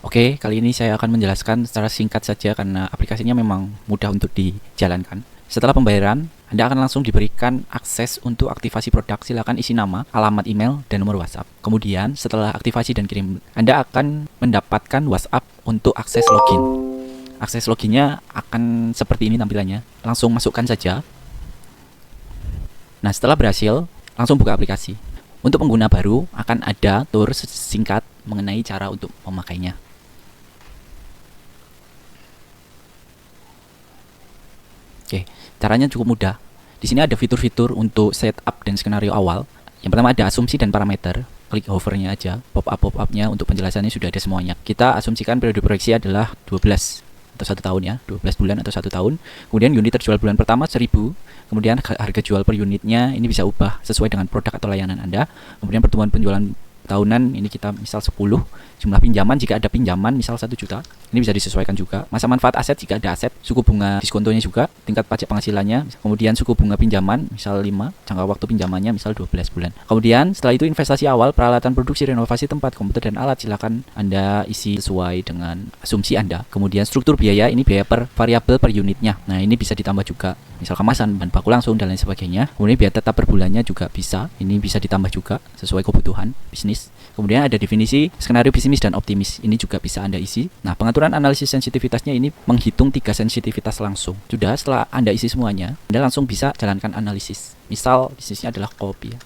Oke, kali ini saya akan menjelaskan secara singkat saja karena aplikasinya memang mudah untuk dijalankan. Setelah pembayaran, Anda akan langsung diberikan akses untuk aktivasi produk. Silakan isi nama, alamat email, dan nomor WhatsApp. Kemudian, setelah aktivasi dan kirim, Anda akan mendapatkan WhatsApp untuk akses login. Akses loginnya akan seperti ini tampilannya. Langsung masukkan saja. Nah, setelah berhasil, langsung buka aplikasi. Untuk pengguna baru, akan ada tour singkat mengenai cara untuk memakainya. Oke, caranya cukup mudah. Di sini ada fitur-fitur untuk setup dan skenario awal. Yang pertama ada asumsi dan parameter. Klik hovernya aja, pop-up-nya untuk penjelasannya sudah ada semuanya. Kita asumsikan periode proyeksi adalah 12 atau 1 tahun ya, 12 bulan atau 1 tahun. Kemudian unit terjual bulan pertama 1000. Kemudian harga jual per unitnya ini bisa ubah sesuai dengan produk atau layanan Anda. Kemudian pertumbuhan penjualan tahunan ini kita misal 10. Jumlah pinjaman jika ada pinjaman misal 1 juta. Ini bisa disesuaikan juga. Masa manfaat aset jika ada aset, suku bunga diskontonya juga, tingkat pajak penghasilannya, kemudian suku bunga pinjaman misal 5, jangka waktu pinjamannya misal 12 bulan. Kemudian setelah itu investasi awal, peralatan produksi, renovasi tempat, komputer dan alat silakan Anda isi sesuai dengan asumsi Anda. Kemudian struktur biaya ini biaya per variabel per unitnya. Nah, ini bisa ditambah juga. Misal kemasan, bahan baku langsung dan lain sebagainya. Kemudian biaya tetap per bulannya juga bisa. Ini bisa ditambah juga sesuai kebutuhan bisnis. Kemudian ada definisi skenario pesimis dan optimis. Ini juga bisa Anda isi. Nah, pengaturan analisis sensitivitasnya ini menghitung 3 sensitivitas langsung. Sudah, setelah Anda isi semuanya, Anda langsung bisa jalankan analisis. Misal bisnisnya adalah kopi ya.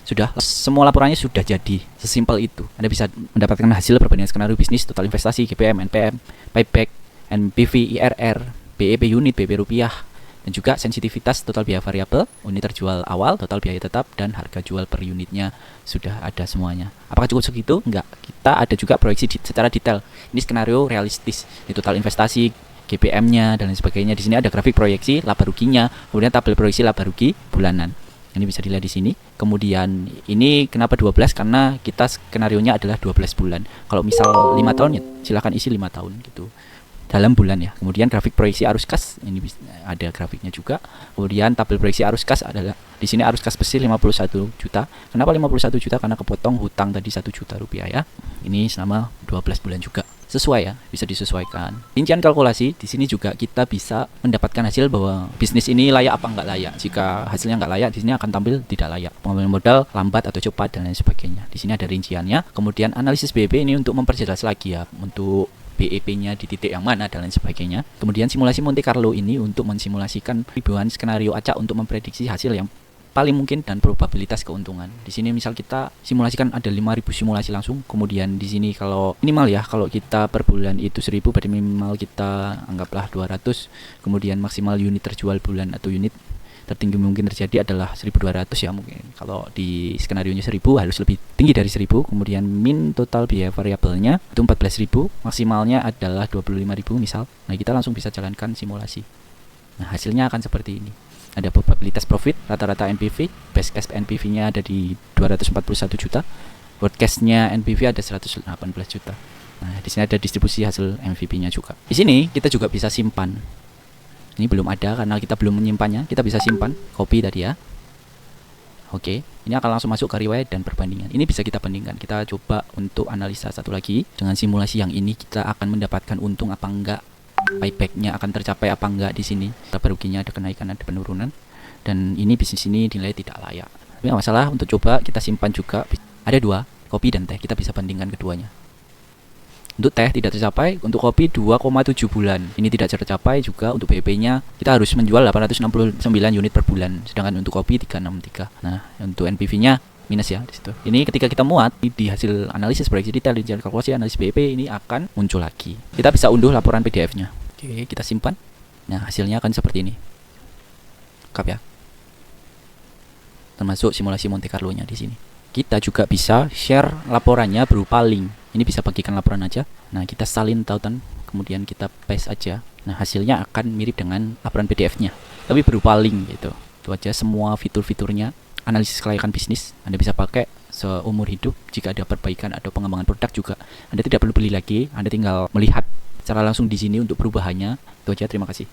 Sudah, semua laporannya sudah jadi. Sesimpel itu. Anda bisa mendapatkan hasil perbandingan skenario bisnis, total investasi, GPM, NPM, payback, NPV, IRR, BEP unit, BEP rupiah, dan juga sensitivitas total biaya variabel, unit terjual awal, total biaya tetap, dan harga jual per unitnya sudah ada semuanya. Apakah cukup segitu? Enggak. Kita ada juga proyeksi secara detail. Ini skenario realistis. Ini total investasi, GPM-nya, dan lain sebagainya. Di sini ada grafik proyeksi laba ruginya, kemudian tabel proyeksi laba rugi bulanan. Ini bisa dilihat di sini. Kemudian ini kenapa 12? Karena kita skenarionya adalah 12 bulan. Kalau misal 5 tahun ya silakan isi 5 tahun gitu. Dalam bulan ya. Kemudian grafik proyeksi arus kas, ini ada grafiknya juga. Kemudian tabel proyeksi arus kas adalah di sini arus kas bersih 51 juta. Kenapa 51 juta? Karena kepotong hutang tadi 1 juta rupiah ya. Ini selama 12 bulan juga. Sesuai ya, bisa disesuaikan. Rincian kalkulasi di sini juga kita bisa mendapatkan hasil bahwa bisnis ini layak apa enggak layak. Jika hasilnya enggak layak, di sini akan tampil tidak layak. Pengambilan modal lambat atau cepat dan lain sebagainya. Di sini ada rinciannya. Kemudian analisis BEP ini untuk memperjelas lagi ya, untuk BEP-nya di titik yang mana dan lain sebagainya. Kemudian simulasi Monte Carlo ini untuk mensimulasikan ribuan skenario acak untuk memprediksi hasil yang paling mungkin dan probabilitas keuntungan. Di sini misal kita simulasikan ada 5000 simulasi langsung. Kemudian di sini kalau minimal ya, kalau kita per bulan itu 1000, berarti minimal kita anggaplah 200. Kemudian maksimal unit terjual bulan atau unit tertinggi mungkin terjadi adalah 1200 ya mungkin. Kalau di skenario nya 1000 harus lebih tinggi dari 1000. Kemudian min total biaya variabelnya itu 14.000, maksimalnya adalah 25.000 misal. Nah, kita langsung bisa jalankan simulasi. Nah, hasilnya akan seperti ini. Ada probabilitas profit, rata-rata NPV, best case NPV-nya ada di 241 juta. Worst case-nya NPV ada 118 juta. Nah, di sini ada distribusi hasil MVP-nya juga. Di sini kita juga bisa simpan. Ini belum ada karena kita belum menyimpannya. Kita bisa simpan, copy tadi ya. Oke, ini akan langsung masuk ke riwayat dan perbandingan. Ini bisa kita bandingkan. Kita coba untuk analisa satu lagi. Dengan simulasi yang ini kita akan mendapatkan untung apa enggak, payback-nya akan tercapai apa enggak di sini. Laba ruginya ada kenaikan, ada penurunan. Dan ini bisnis ini dinilai tidak layak. Tapi nggak masalah, untuk coba kita simpan juga. Ada 2, kopi dan teh. Kita bisa bandingkan keduanya. Untuk teh tidak tercapai, untuk kopi 2,7 bulan. Ini tidak tercapai juga. Untuk BEP-nya kita harus menjual 869 unit per bulan. Sedangkan untuk kopi 363. Nah, untuk NPV-nya minus ya di situ. Ini ketika kita muat di hasil analisis proyeksi detail, di kalkulasi analisis BEP ini akan muncul lagi. Kita bisa unduh laporan PDF-nya. Oke, kita simpan. Nah, hasilnya akan seperti ini. Lengkap ya. Termasuk simulasi Monte Carlo-nya di sini. Kita juga bisa share laporannya berupa link. Ini bisa bagikan laporan aja. Nah, kita salin tautan, kemudian kita paste aja. Nah, hasilnya akan mirip dengan laporan PDF-nya, tapi berupa link gitu. Itu aja semua fitur-fiturnya. Analisis kelayakan bisnis Anda bisa pakai seumur hidup. Jika ada perbaikan atau pengembangan produk juga, Anda tidak perlu beli lagi. Anda tinggal melihat secara langsung di sini untuk perubahannya. Itu aja, terima kasih.